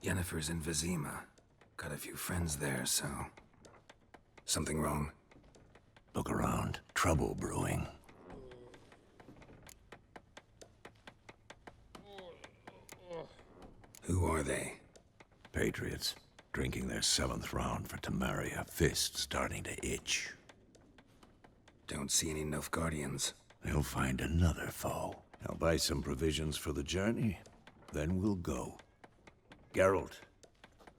Yennefer's in Vizima. Got a few friends there, so... Something wrong? Look around. Trouble brewing. Who are they? Patriots. Drinking their 7th round for Temeria. Fist starting to itch. Don't see any Nilfgaardians. They'll find another foe. I'll buy some provisions for the journey. Then we'll go. Geralt,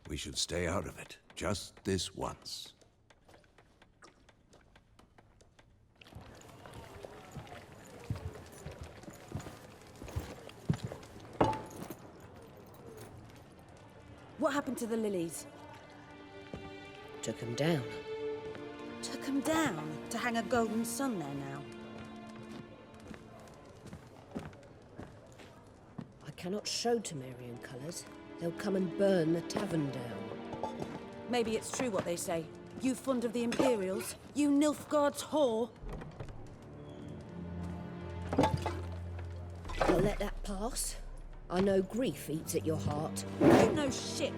we should stay out of it. Just this once. What happened to the lilies? Took him down. Took them down to hang a golden sun there now. I cannot show Temerian colours. They'll come and burn the tavern down. Maybe it's true what they say. You fond of the Imperials? You Nilfgaard's whore? I'll let that pass. I know grief eats at your heart. You know shit.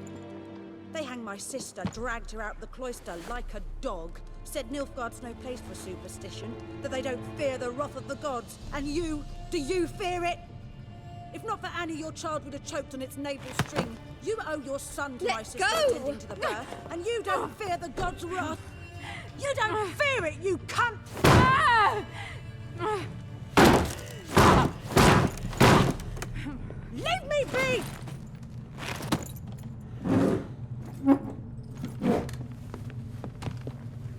They hanged my sister, dragged her out the cloister like a dog. Said Nilfgaard's no place for superstition, that they don't fear the wrath of the gods. And you, do you fear it? If not for Annie, your child would have choked on its navel string. You owe your son to my sister attending to the birth, and you don't fear the gods' wrath. You don't fear it, you cunt! Leave me be!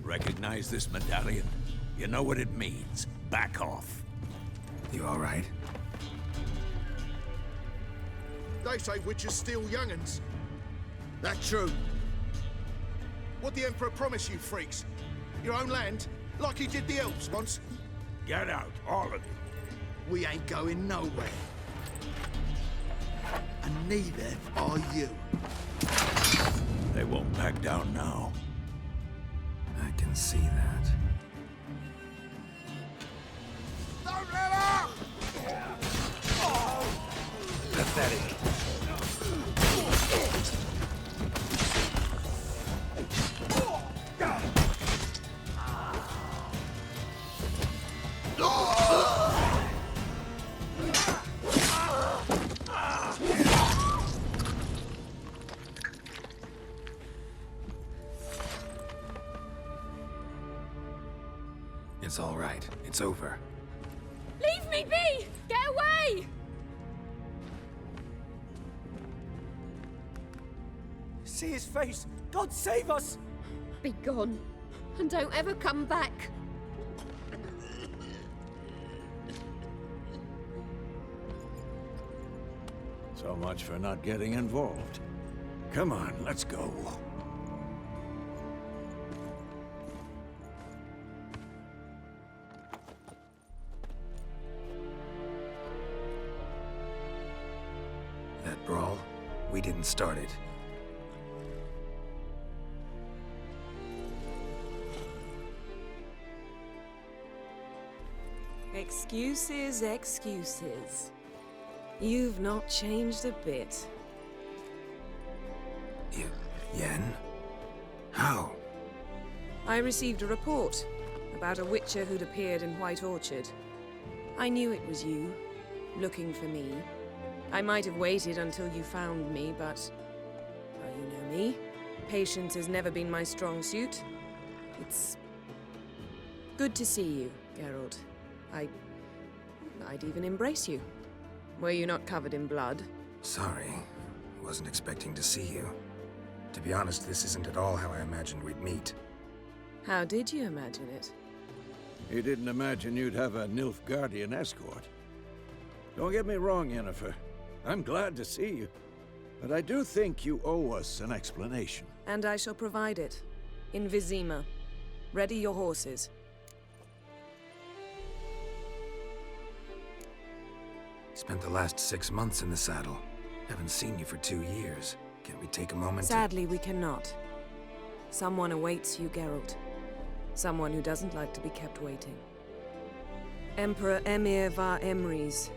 Recognize this medallion? You know what it means. Back off. You all right? They say witches steal young'uns. That true? What the Emperor promise you, freaks? Your own land? Like he did the elves once? Get out, all of you. We ain't going nowhere. And neither are you. They won't back down now. I can see that. Don't let up! Pathetic. It's all right. It's over. Leave me be! Get away! See his face! God save us! Be gone, and don't ever come back. So much for not getting involved. Come on, let's go. That brawl, we didn't start it. Excuses, excuses. You've not changed a bit. Yen? How? I received a report about a witcher who'd appeared in White Orchard. I knew it was you, looking for me. I might have waited until you found me, but... well, you know me. Patience has never been my strong suit. It's... good to see you, Geralt. I'd even embrace you. Were you not covered in blood? Sorry. Wasn't expecting to see you. To be honest, this isn't at all how I imagined we'd meet. How did you imagine it? You didn't imagine you'd have a Nilfgaardian escort. Don't get me wrong, Yennefer. I'm glad to see you. But I do think you owe us an explanation. And I shall provide it. In Vizima. Ready your horses. Spent the last 6 months in the saddle. Haven't seen you for 2 years. Can we take a moment Sadly, we cannot. Someone awaits you, Geralt. Someone who doesn't like to be kept waiting. Emperor Emir var Emrys.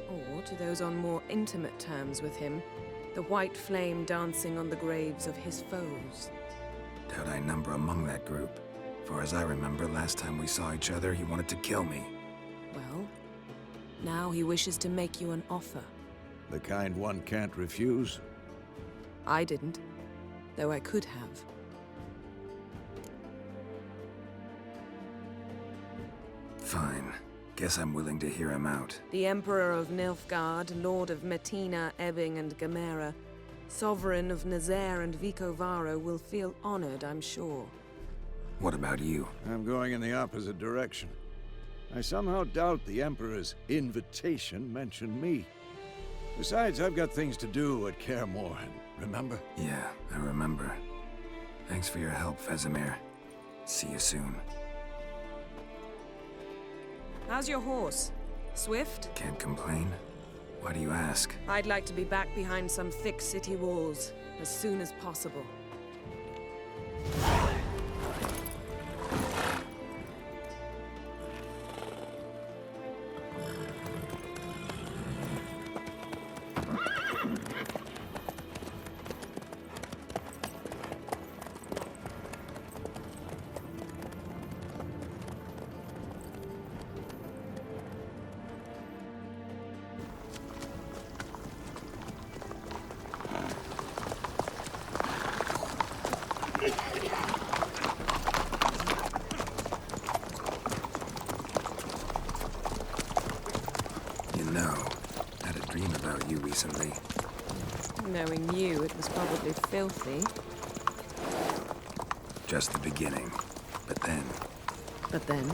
Or, to those on more intimate terms with him, The white flame dancing on the graves of his foes. Doubt I number among that group. For as I remember, last time we saw each other, he wanted to kill me. Well, now he wishes to make you an offer. The kind one can't refuse? I didn't, though I could have. Fine. Guess I'm willing to hear him out. The Emperor of Nilfgaard, Lord of Metina, Ebbing, and Gamera, Sovereign of Nazaire and Vicovaro will feel honored, I'm sure. What about you? I'm going in the opposite direction. I somehow doubt the Emperor's invitation mentioned me. Besides, I've got things to do at Kaer Morhen, remember? Yeah, I remember. Thanks for your help, Vesemir. See you soon. How's your horse? Swift? Can't complain. Why do you ask? I'd like to be back behind some thick city walls as soon as possible. You know, I had a dream about you recently. Knowing you, it was probably filthy. Just the beginning. But then... But then...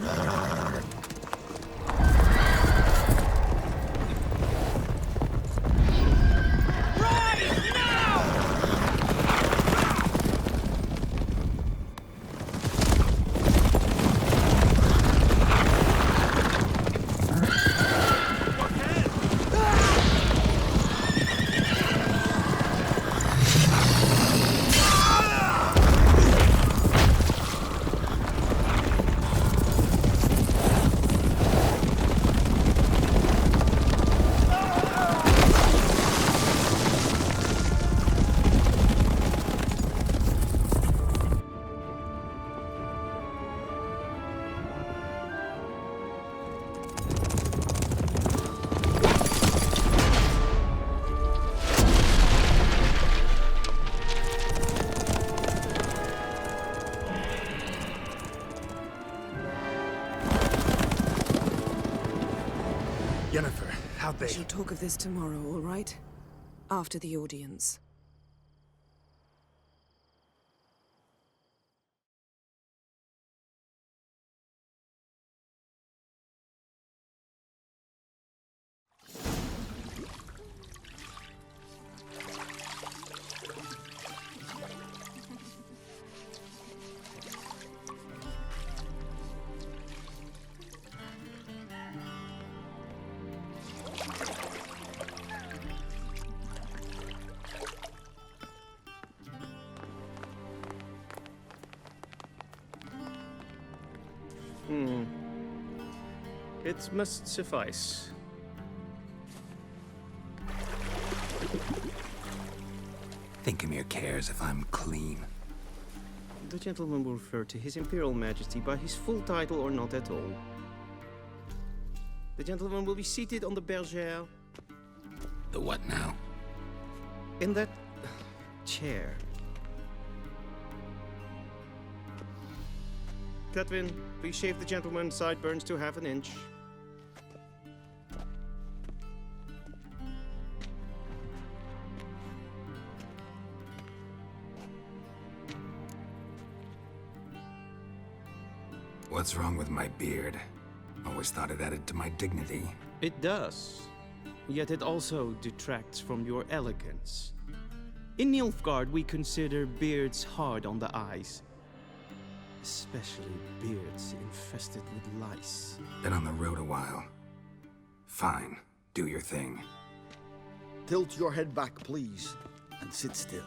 Yennefer, how'd they... We shall talk of this tomorrow, all right? After the audience. It must suffice. Thinkamere cares if I'm clean. The gentleman will refer to His Imperial Majesty by his full title or not at all. The gentleman will be seated on the bergère. The what now? In that chair. Cletwin, please shave the gentleman's sideburns to half an inch. What's wrong with my beard? Always thought it added to my dignity. It does. Yet it also detracts from your elegance. In Nilfgaard, we consider beards hard on the eyes. Especially beards infested with lice. Been on the road a while. Fine. Do your thing. Tilt your head back, please, and sit still.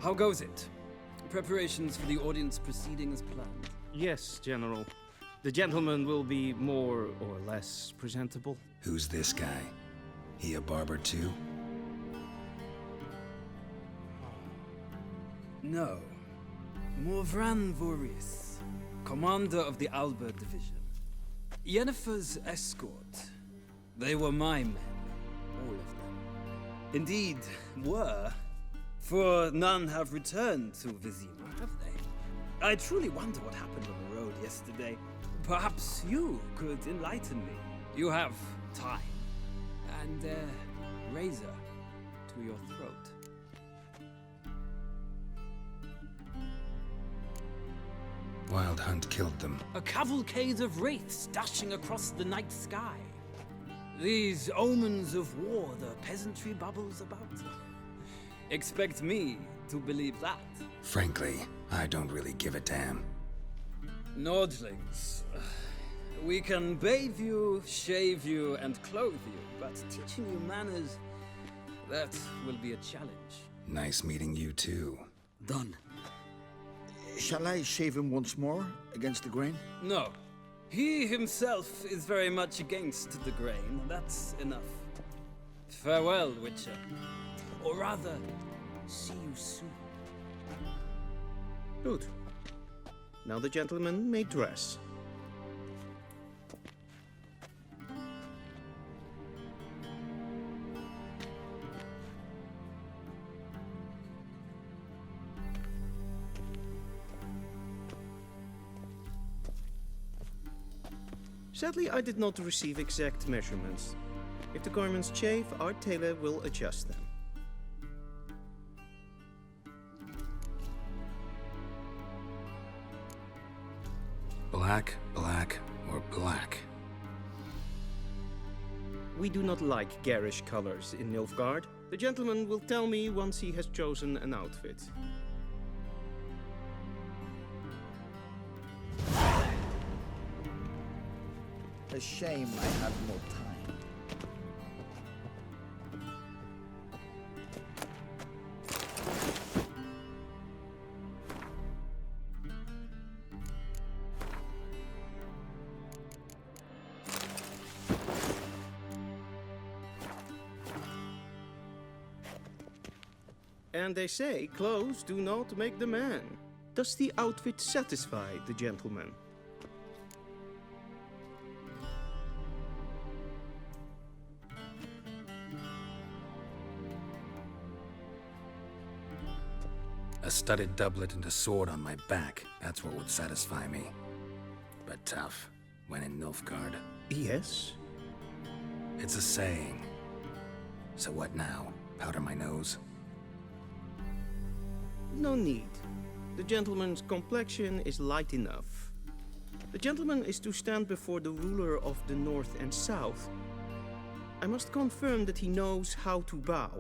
How goes it? Preparations for the audience proceeding as planned? Yes, General. The gentleman will be more or less presentable. Who's this guy? He a barber too? No. Morvran Voris, commander of the Albert Division. Yennefer's escort. They were my men, all of them. Indeed, were. For none have returned to Vizima, have they? I truly wonder what happened on the road yesterday. Perhaps you could enlighten me. You have time. And a razor to your throat. Wild Hunt killed them. A cavalcade of wraiths dashing across the night sky. These omens of war the peasantry bubbles about. Expect me to believe that. Frankly, I don't really give a damn. Nordlings. We can bathe you, shave you, and clothe you, but teaching you manners, that will be a challenge. Nice meeting you too. Done. Shall I shave him once more, against the grain? No. He himself is very much against the grain. That's enough. Farewell, Witcher. Or rather, see you soon. Good. Now the gentleman may dress. Sadly, I did not receive exact measurements. If the garments chafe, our tailor will adjust them. Black, black, or black? We do not like garish colors in Nilfgaard. The gentleman will tell me once he has chosen an outfit. A shame I have no time. And they say clothes do not make the man. Does the outfit satisfy the gentleman? A studded doublet and a sword on my back, that's what would satisfy me. But tough, when in Nilfgaard. Yes. It's a saying. So what now? Powder my nose? No need. The gentleman's complexion is light enough. The gentleman is to stand before the ruler of the North and South. I must confirm that he knows how to bow.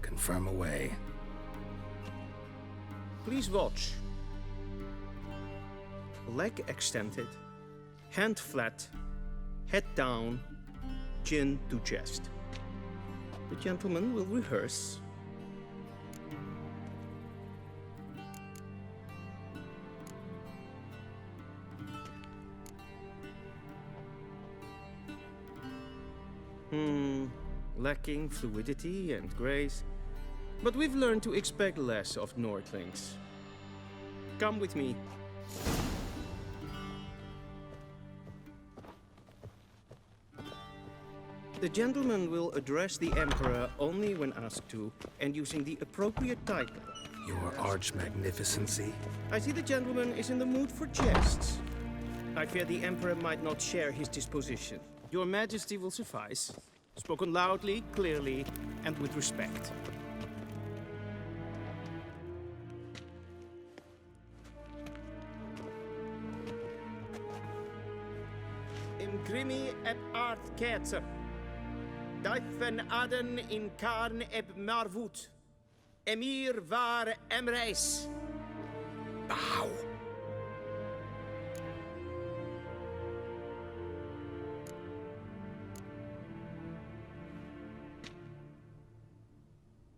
Confirm away. Please watch. Leg extended, hand flat, head down, chin to chest. The gentleman will rehearse. Lacking fluidity and grace. But we've learned to expect less of Nordlings. Come with me. The gentleman will address the Emperor only when asked to, and using the appropriate title. Your Arch-Magnificency? I see the gentleman is in the mood for jests. I fear the Emperor might not share his disposition. Your Majesty will suffice. Spoken loudly, clearly, and with respect. Imgrimi eb art ketzer. Dijfen aden in karn eb marvoet. Emir var emreis. Bow!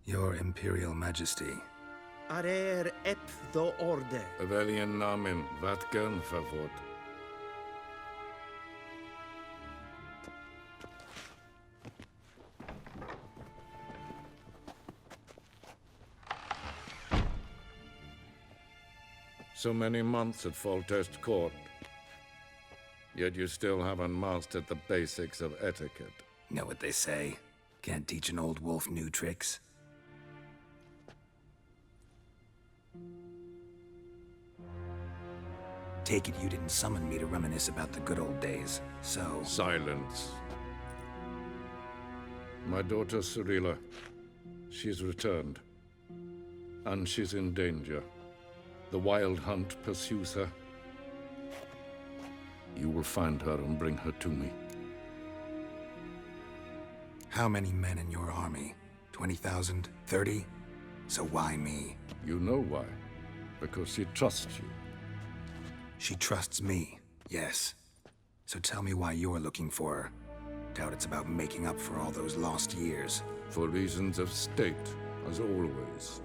Your Imperial Majesty, Arer ep do orde. Welchen Namen? Wat gern verwort? So many months at Foltest Court. Yet you still haven't mastered the basics of etiquette. Know what they say? Can't teach an old wolf new tricks. Take it you didn't summon me to reminisce about the good old days, so... Silence. My daughter Cyrilla, she's returned. And she's in danger. The Wild Hunt pursues her. You will find her and bring her to me. How many men in your army? 20,000? 30? So why me? You know why. Because she trusts you. She trusts me, yes. So tell me why you're looking for her. Doubt it's about making up for all those lost years. For reasons of state, as always.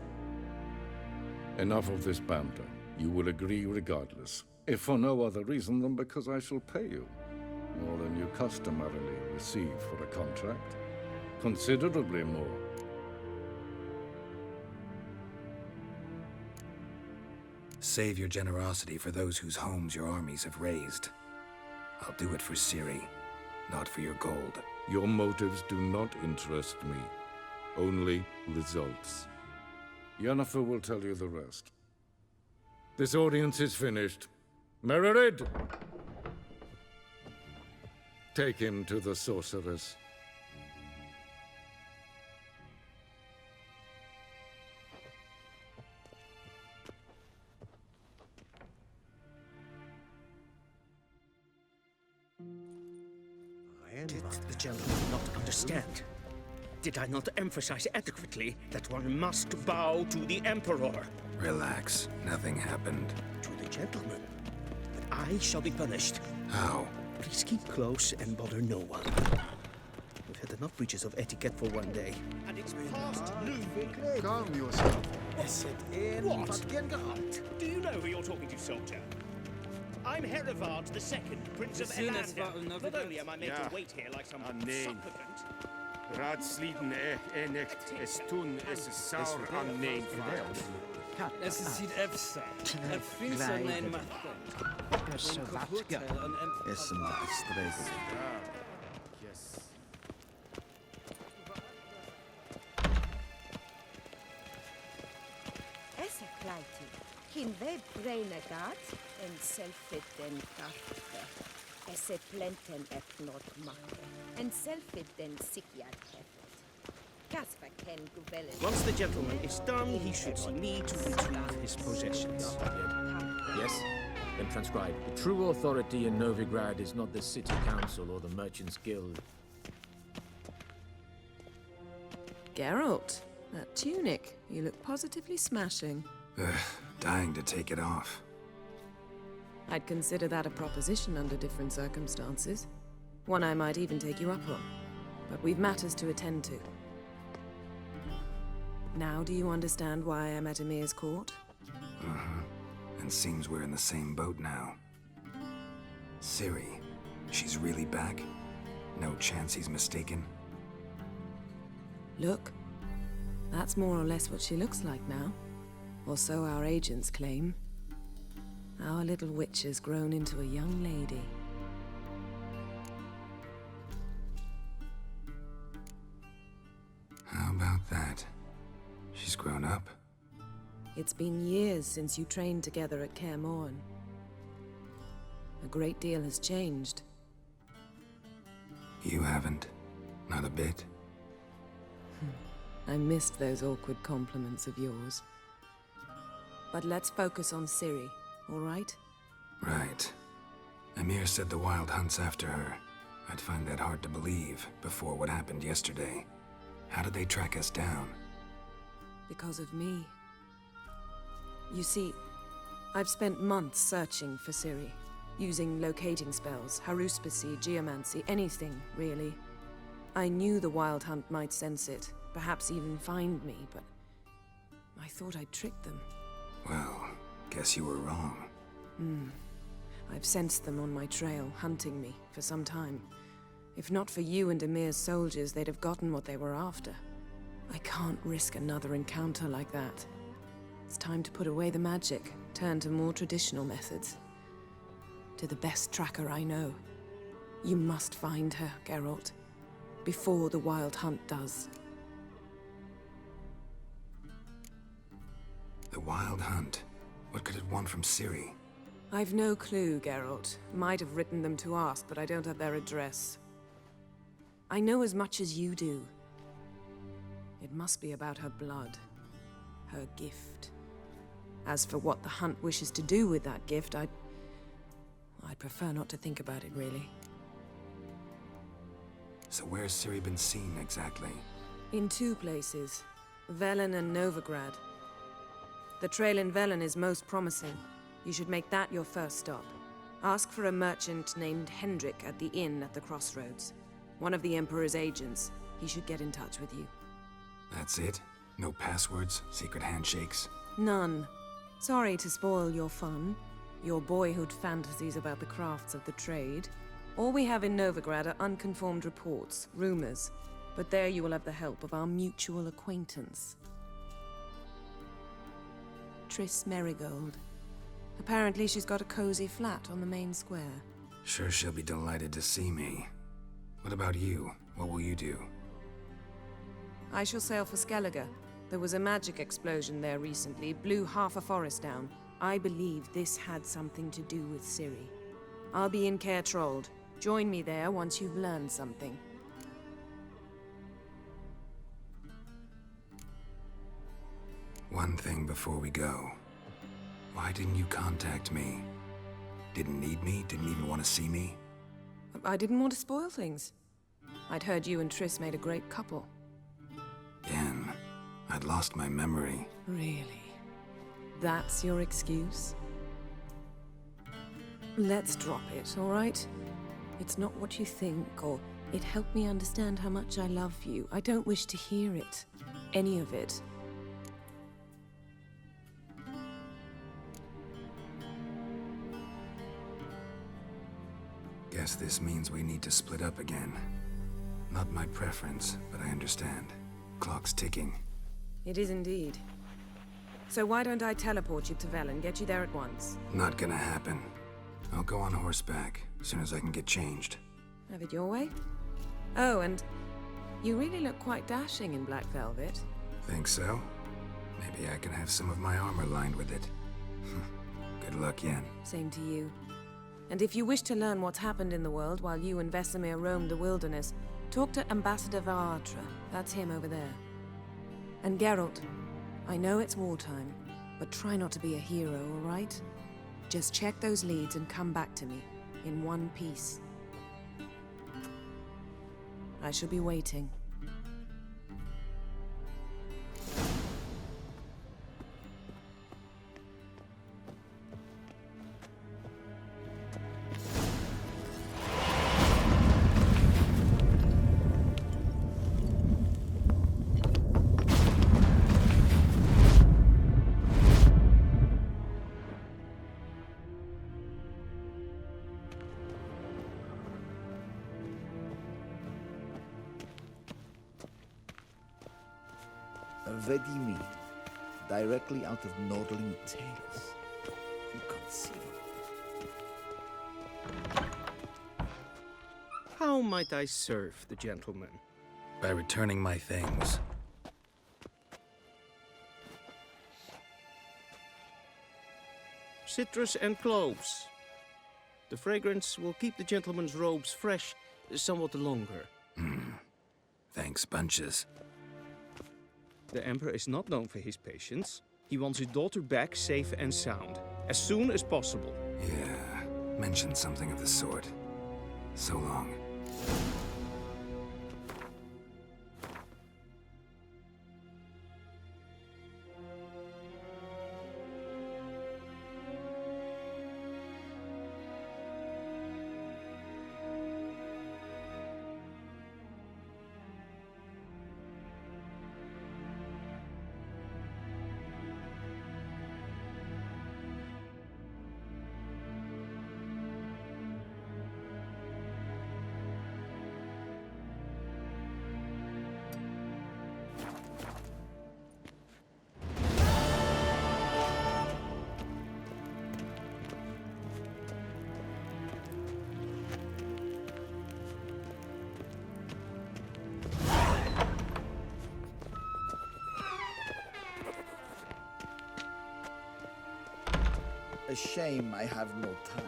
Enough of this banter. You will agree regardless. If for no other reason than because I shall pay you. More than you customarily receive for a contract. Considerably more. Save your generosity for those whose homes your armies have razed. I'll do it for Ciri, not for your gold. Your motives do not interest me. Only results. Yennefer will tell you the rest. This audience is finished. Mererid! Take him to the sorceress. Did the gentleman not understand? Did I not emphasize adequately that one must bow to the Emperor? Relax. Nothing happened. To the gentleman. But I shall be punished. How? Please keep close and bother no one. We've had enough breaches of etiquette for one day. And it's past noon. Calm yourself. What? Do you know who you're talking to, soldier? I'm Herivard II, Prince of Elander. Not only am I made to wait here like some supplicant... Raadsliden echt es tun es saur an neem Es is niet efsa. Het vindt zo mijn macht. Er så vackert. Es som stress. Yes. Esse kleiti. Kin we braine gat en selfit den kaffe. Esse plenten et not make. En selfit den sikiat hefet. Kasper ken guvellen. Once the gentleman is done, he should see me to retrieve his possessions. Yes? Then transcribe. The true authority in Novigrad is not the city council or the merchants' guild. Geralt, that tunic. You look positively smashing. Dying to take it off. I'd consider that a proposition under different circumstances. One I might even take you up on. But we've matters to attend to. Now do you understand why I'm at Emir's court? Uh-huh. And seems we're in the same boat now. Ciri, she's really back? No chance he's mistaken? Look, that's more or less what she looks like now. Or so our agents claim. Our little witch has grown into a young lady. How about that? She's grown up. It's been years since you trained together at Kaer Morhen. A great deal has changed. You haven't? Not a bit? I missed those awkward compliments of yours. But let's focus on Ciri, all right? Right. Emir said the Wild Hunt's after her. I'd find that hard to believe before what happened yesterday. How did they track us down? Because of me. You see, I've spent months searching for Ciri, using locating spells, haruspicy, geomancy, anything, really. I knew the Wild Hunt might sense it, perhaps even find me, but I thought I'd tricked them. Well, guess you were wrong. I've sensed them on my trail, hunting me, for some time. If not for you and Emir's soldiers, they'd have gotten what they were after. I can't risk another encounter like that. It's time to put away the magic, turn to more traditional methods. To the best tracker I know. You must find her, Geralt. Before the Wild Hunt does. The Wild Hunt? What could it want from Ciri? I've no clue, Geralt. Might have written them to ask, but I don't have their address. I know as much as you do. It must be about her blood. Her gift. As for what the Hunt wishes to do with that gift, I'd prefer not to think about it, really. So where's Ciri been seen, exactly? In two places. Velen and Novigrad. The trail in Velen is most promising. You should make that your first stop. Ask for a merchant named Hendrik at the inn at the crossroads. One of the Emperor's agents. He should get in touch with you. That's it? No passwords? Secret handshakes? None. Sorry to spoil your fun. Your boyhood fantasies about the crafts of the trade. All we have in Novigrad are unconfirmed reports, rumors. But there you will have the help of our mutual acquaintance. Triss Merigold. Apparently she's got a cozy flat on the main square. Sure she'll be delighted to see me. What about you? What will you do? I shall sail for Skellige. There was a magic explosion there recently, blew half a forest down. I believe this had something to do with Ciri. I'll be in Caer Trold. Join me there once you've learned something. One thing before we go. Why didn't you contact me? Didn't need me? Didn't even want to see me? I didn't want to spoil things. I'd heard you and Triss made a great couple. Yen, I'd lost my memory. Really? That's your excuse? Let's drop it, all right? It's not what you think, or it helped me understand how much I love you. I don't wish to hear it. Any of it. Guess this means we need to split up again. Not my preference, but I understand. Clock's ticking. It is indeed. So why don't I teleport you to Velen, get you there at once? Not gonna happen. I'll go on horseback, as soon as I can get changed. Have it your way? Oh, and you really look quite dashing in black velvet. Think so? Maybe I can have some of my armor lined with it. Good luck, Yen. Same to you. And if you wish to learn what's happened in the world while you and Vesemir roamed the wilderness, talk to Ambassador Varatra. That's him over there. And Geralt, I know it's wartime, but try not to be a hero, all right? Just check those leads and come back to me, in one piece. I shall be waiting. Vedimi, directly out of Nordling Tales. Inconceivable. How might I serve the gentleman? By returning my things. Citrus and cloves. The fragrance will keep the gentleman's robes fresh somewhat longer. Thanks, bunches. The Emperor is not known for his patience. He wants his daughter back safe and sound, as soon as possible. Yeah, mentioned something of the sort. So long. A shame I have no time.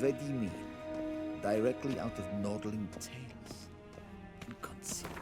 Vedimi, directly out of Nordling Tales. Inconceivable.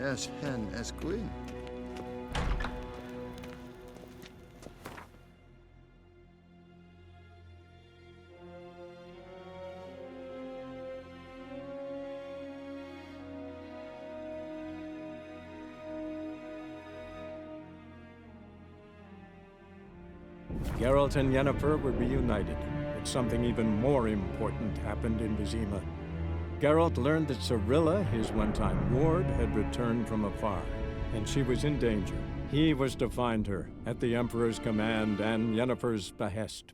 There's hen as queen. Geralt and Yennefer were reunited, but something even more important happened in Vizima. Geralt learned that Cirilla, his one-time ward, had returned from afar, and she was in danger. He was to find her, at the Emperor's command and Yennefer's behest.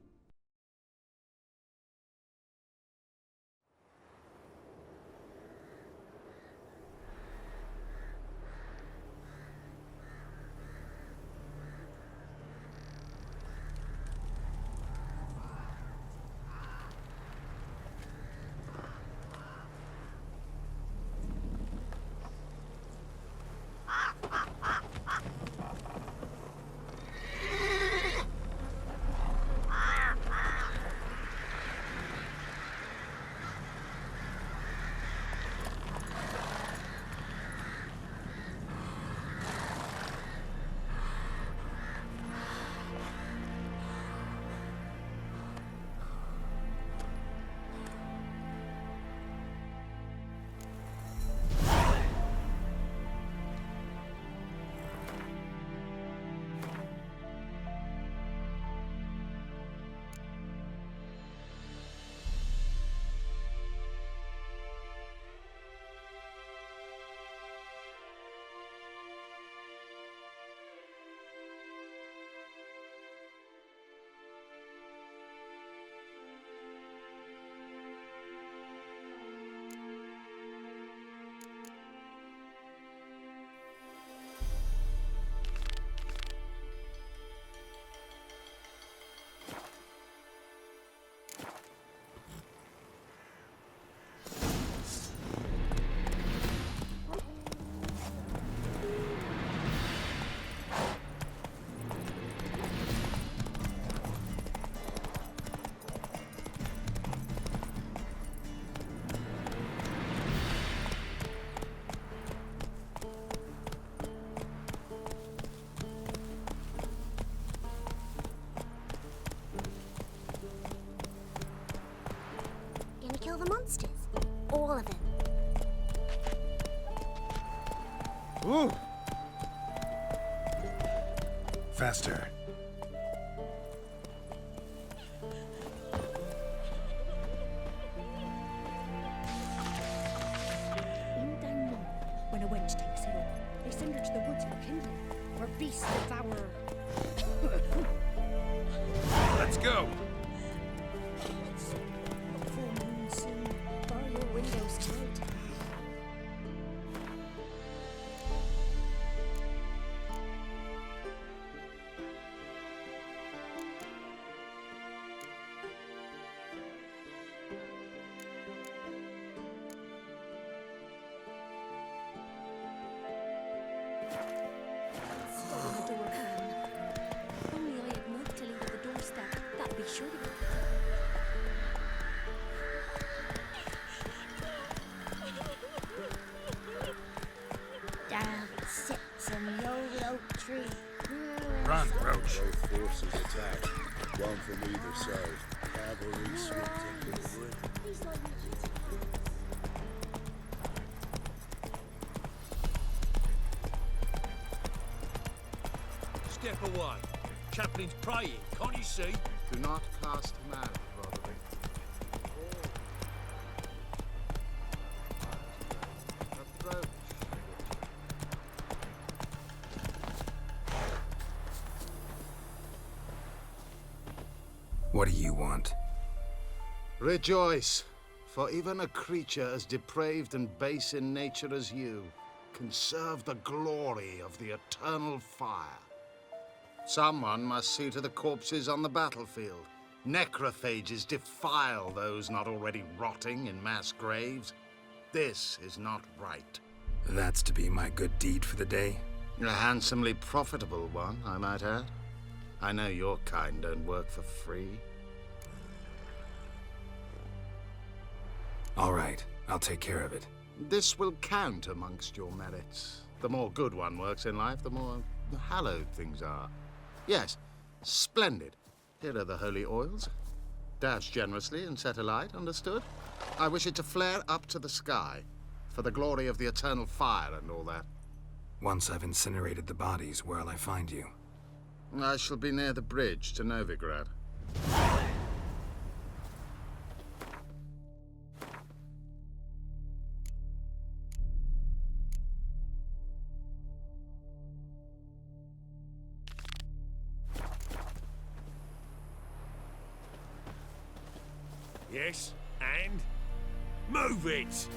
Faster. In Denmark, when a wench takes ill, they send her to the woods for kindling, where beasts devour. Let's go! Full moon soon, bar your windows tight. Stop the door, Anne. If only I had milk to leave at the doorstep, that'd be sure to be. Down sits an old oak tree. Run, Roach. Both forces attack. One from either side. Cavalry swept into the wood. Step away. Chaplain's praying, can't you see? Do not cast man, Roderick. Approach. What do you want? Rejoice, for even a creature as depraved and base in nature as you can serve the glory of the eternal fire. Someone must see to the corpses on the battlefield. Necrophages defile those not already rotting in mass graves. This is not right. That's to be my good deed for the day? A handsomely profitable one, I might add. I know your kind don't work for free. All right, I'll take care of it. This will count amongst your merits. The more good one works in life, the more hallowed things are. Yes, splendid. Here are the holy oils. Dash generously and set alight, understood? I wish it to flare up to the sky, for the glory of the eternal fire and all that. Once I've incinerated the bodies, where'll I find you? I shall be near the bridge to Novigrad. Yes, and? Move it!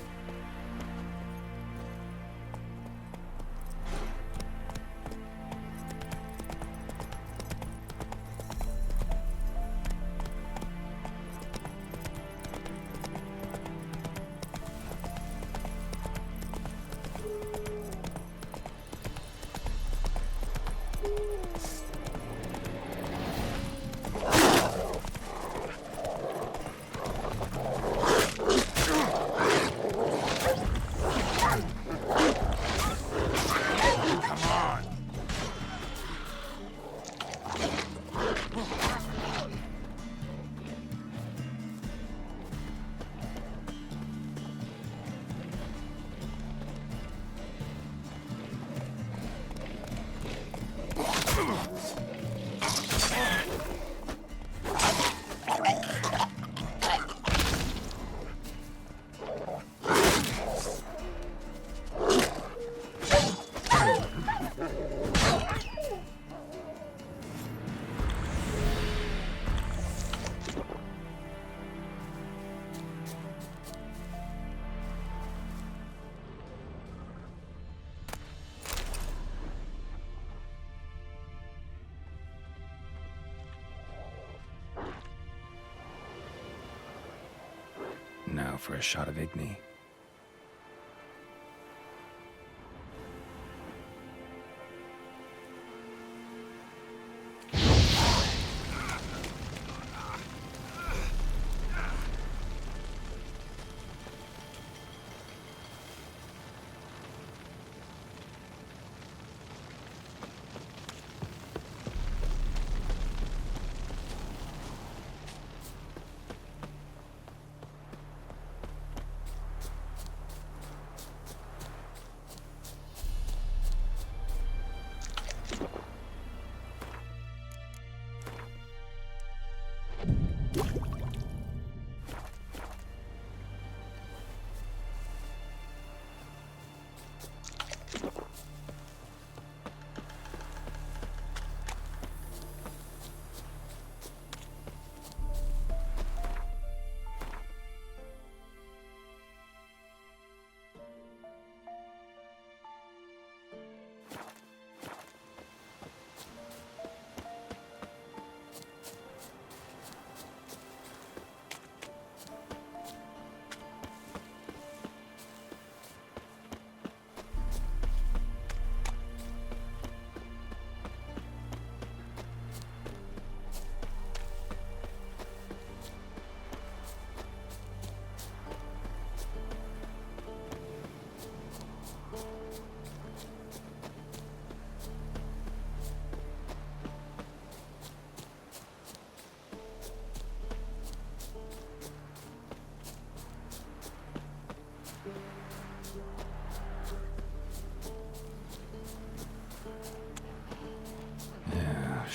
Now for a shot of Igni.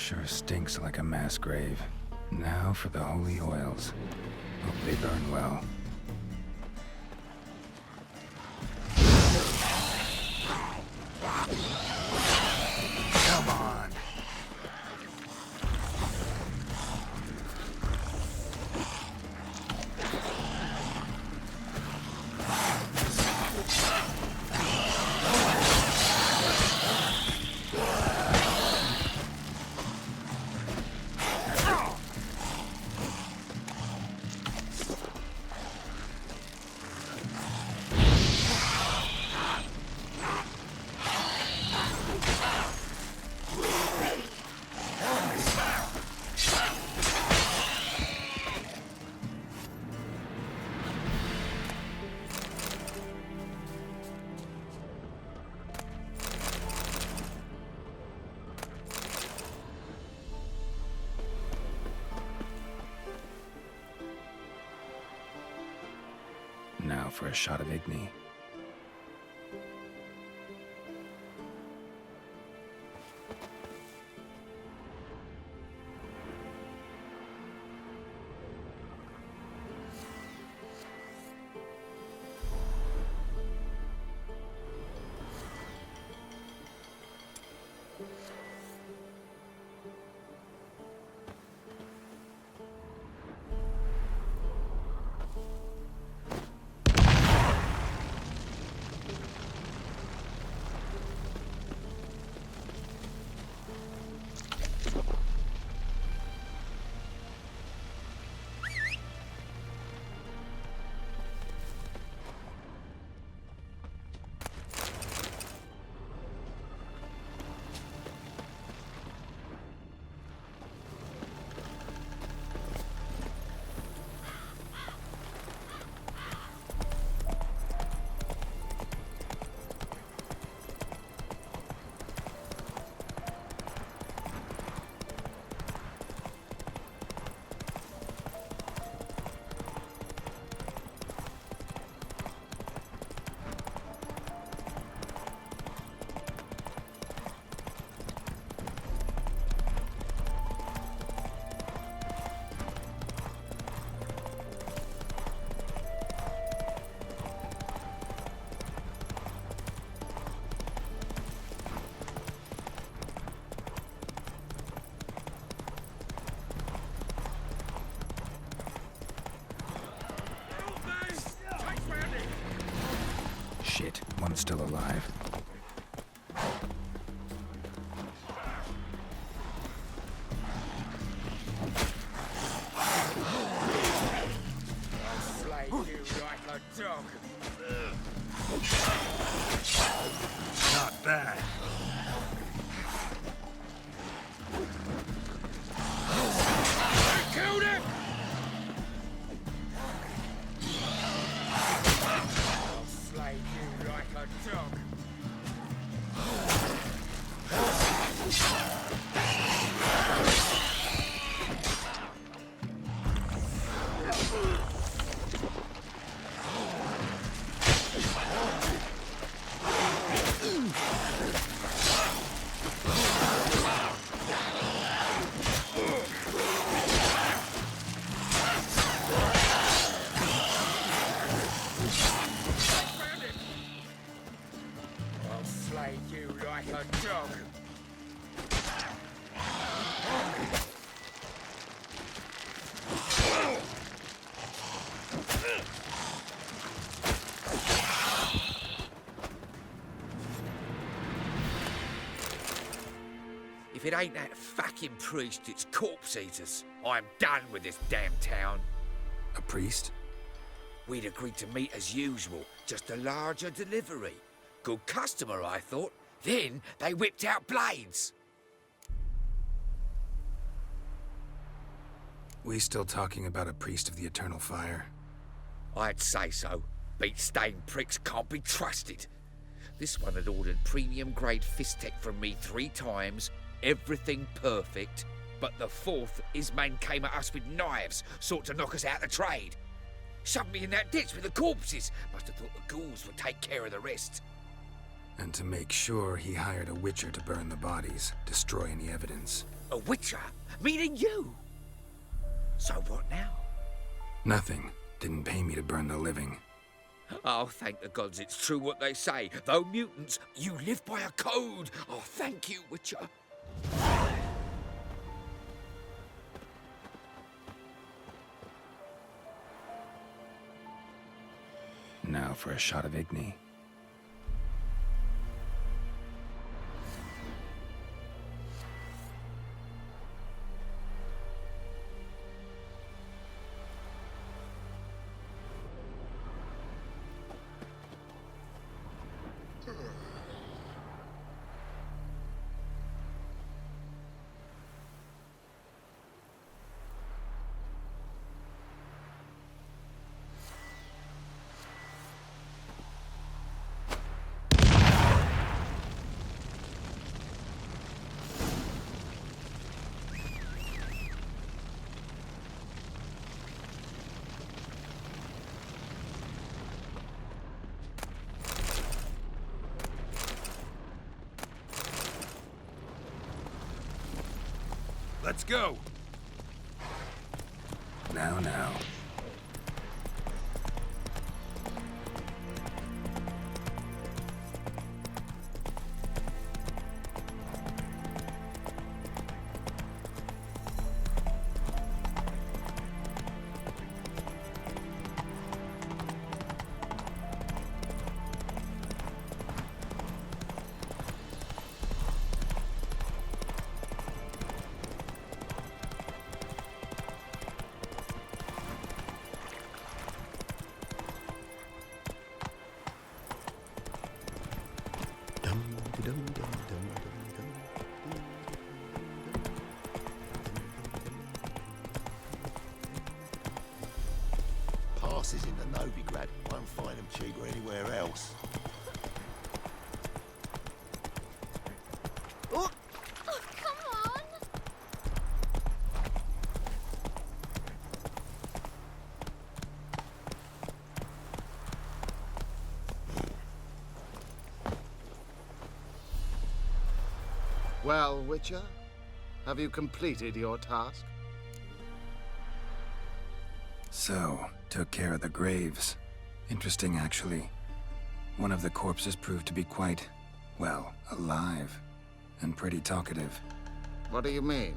Sure stinks like a mass grave. Now for the holy oils. Hope they burn well. Come on. Now for a shot of Igni. Shit, one's still alive. I'll slay you like a dog. Not bad. I killed him! I'll slay you like a dog. I'll slay you like a dog. If it ain't that fucking priest, it's corpse eaters. I'm done with this damn town. A priest? We'd agreed to meet as usual, just a larger delivery. Good customer, I thought. Then they whipped out blades. We still talking about a priest of the eternal fire? I'd say so. Beat-stained pricks can't be trusted. This one had ordered premium-grade fist tech from me 3 times, everything perfect, but the 4th, his men came at us with knives, sought to knock us out of trade. Shoved me in that ditch with the corpses. Must have thought the ghouls would take care of the rest. And to make sure, he hired a witcher to burn the bodies, destroy any evidence. A witcher? Meaning you? So what now? Nothing. Didn't pay me to burn the living. Oh, thank the gods it's true what they say. Though mutants, you live by a code. Oh, thank you, Witcher. Now for a shot of Igni. Let's go. Now. Passes into Novigrad. Won't find them cheaper anywhere else. Oh, come on! Well, Witcher, have you completed your task? So, took care of the graves. Interesting, actually. One of the corpses proved to be quite, well, alive. And pretty talkative. What do you mean?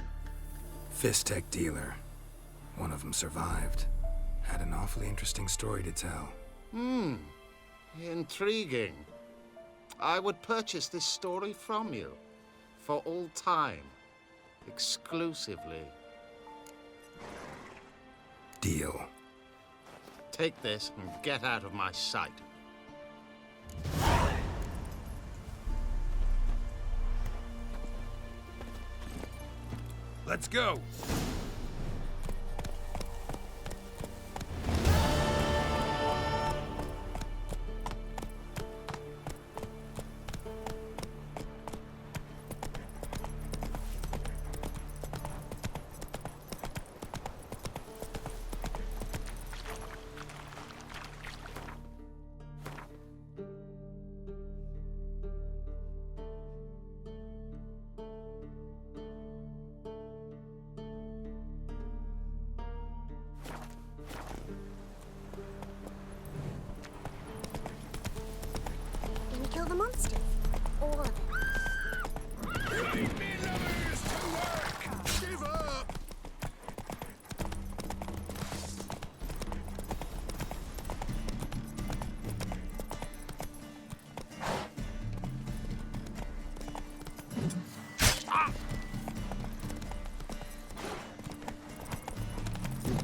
Fistech dealer. One of them survived. Had an awfully interesting story to tell. Intriguing. I would purchase this story from you. For all time. Exclusively. Deal. Take this and get out of my sight. Let's go. Gonna kill the monsters? All of them? Give up!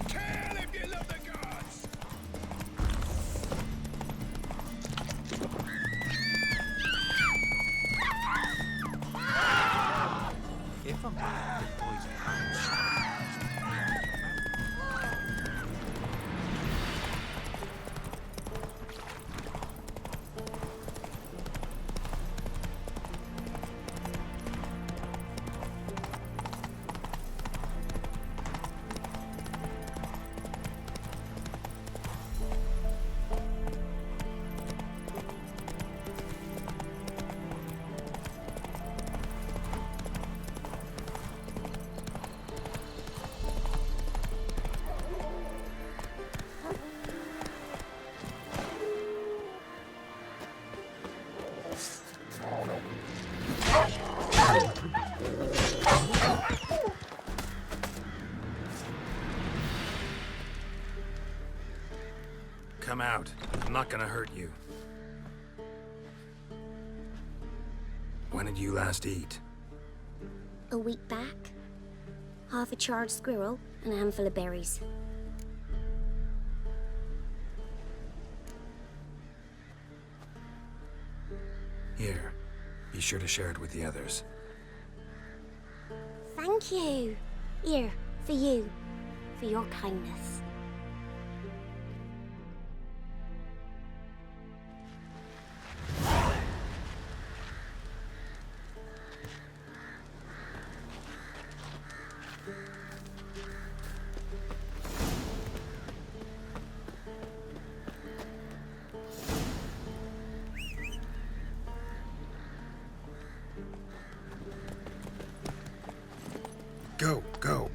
Kill if you love the gods! If I'm right, the poison Come out. I'm not gonna hurt you. When did you last eat? A week back. Half a charred squirrel and a handful of berries. Here. Be sure to share it with the others. Thank you. Here, for you. For your kindness. Go, go.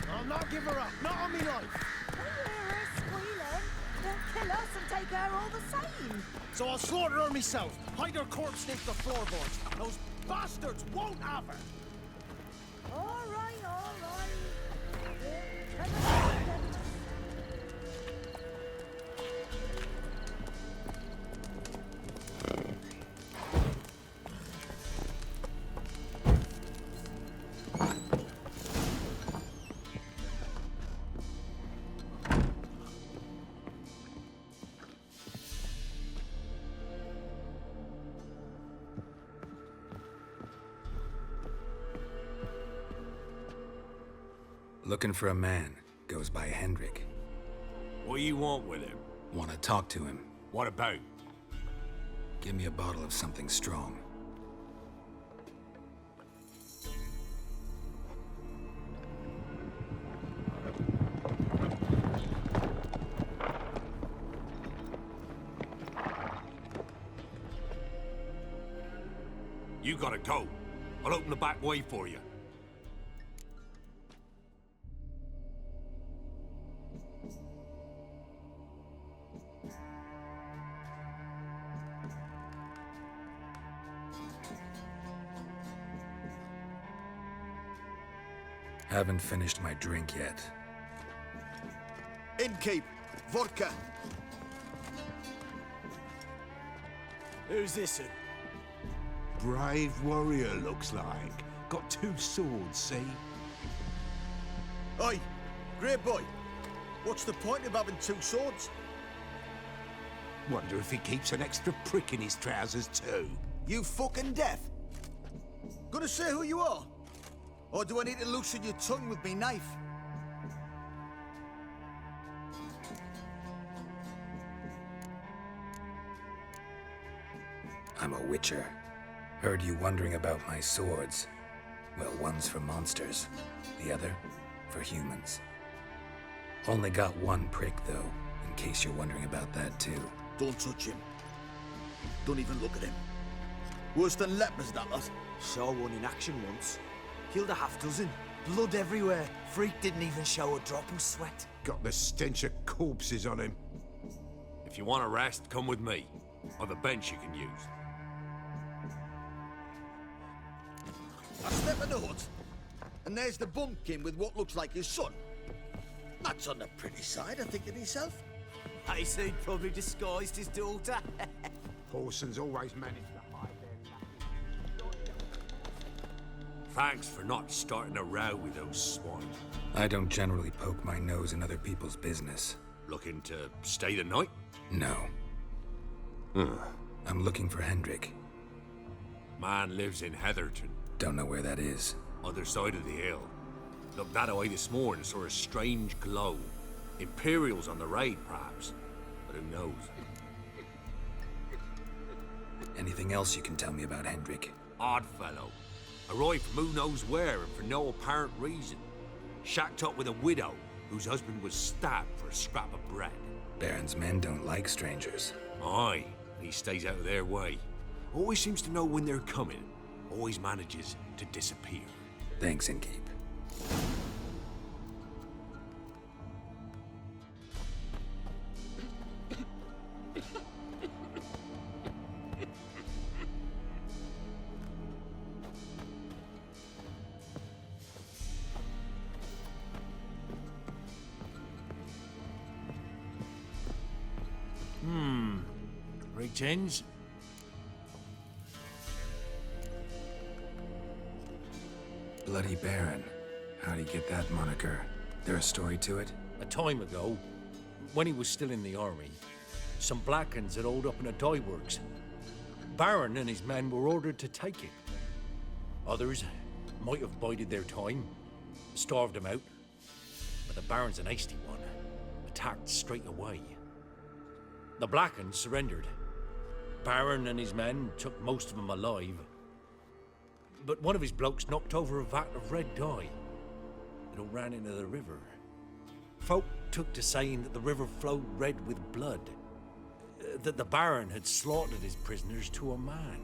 I'll not give her up, not on me life. Take her all the same. So I'll slaughter her myself, hide her corpse beneath the floorboards. Those bastards won't have her. All right, all right. Looking for a man. Goes by Hendrik. What do you want with him? Want to talk to him. What about? Give me a bottle of something strong. You gotta go. I'll open the back way for you. Haven't finished my drink yet. Innkeep, vodka. Who's this in? Brave warrior, looks like. Got 2 swords, see? Oi, great boy. What's the point of having 2 swords? Wonder if he keeps an extra prick in his trousers too. You fucking deaf? Gonna say who you are? Or do I need to loosen your tongue with me knife? I'm a witcher. Heard you wondering about my swords. Well, one's for monsters, the other for humans. Only got 1 prick, though, in case you're wondering about that, too. Don't touch him. Don't even look at him. Worse than lepers, that lot. Saw one in action once. Killed a half-dozen. Blood everywhere. Freak didn't even show a drop of sweat. Got the stench of corpses on him. If you want a rest, come with me. Or the bench you can use. I step in the hut, and there's the bumpkin with what looks like his son. That's on the pretty side, I think to myself. I say he'd probably disguised his daughter. Horson's always managed to hide their Thanks for not starting a row with those swine. I don't generally poke my nose in other people's business. Looking to stay the night? No. I'm looking for Hendrik. Man lives in Heatherton. Don't know where that is. Other side of the hill. Looked that away this morning, saw a strange glow. Imperials on the raid, perhaps. But who knows? Anything else you can tell me about Hendrik? Odd fellow. Arrived from who knows where and for no apparent reason. Shacked up with a widow whose husband was stabbed for a scrap of bread. Baron's men don't like strangers. Aye, he stays out of their way. Always seems to know when they're coming. Always manages to disappear. Thanks, Innkeep. Greetings. Bloody Baron. How'd he get that moniker? There a story to it? A time ago, when he was still in the army, some Blackens had holed up in a dye works. Baron and his men were ordered to take it. Others might have bided their time, starved him out. But the Baron's an hasty one, attacked straight away. The Blackens surrendered. Baron and his men took most of them alive. But one of his blokes knocked over a vat of red dye. It all ran into the river. Folk took to saying that the river flowed red with blood. That the Baron had slaughtered his prisoners to a man.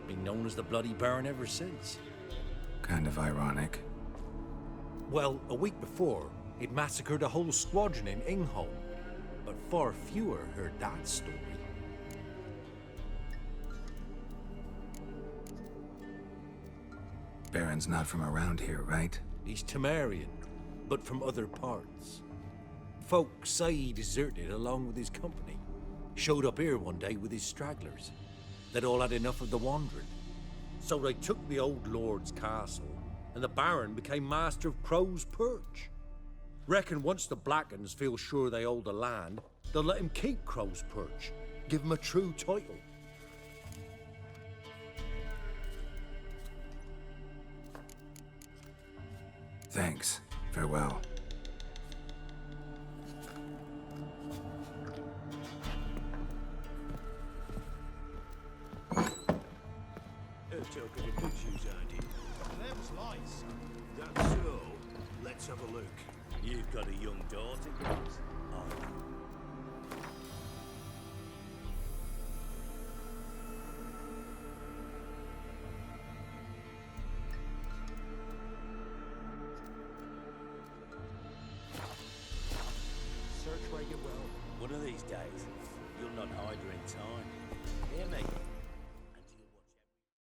Been known as the Bloody Baron ever since. Kind of ironic. Well, a week before, he'd massacred a whole squadron in Ingholm. But far fewer heard that story. Baron's not from around here, right? He's Temerian, but from other parts. Folk say he deserted along with his company. Showed up here one day with his stragglers. They'd all had enough of the wandering. So they took the old lord's castle, and the Baron became master of Crow's Perch. Reckon once the Blackens feel sure they hold the land, they'll let him keep Crow's Perch, give him a true title. Thanks. Farewell. Them's lice. That's so. Let's have a look. You've got a young daughter, yes? Oh. Search where you will. One of these days, you'll not hide her in time.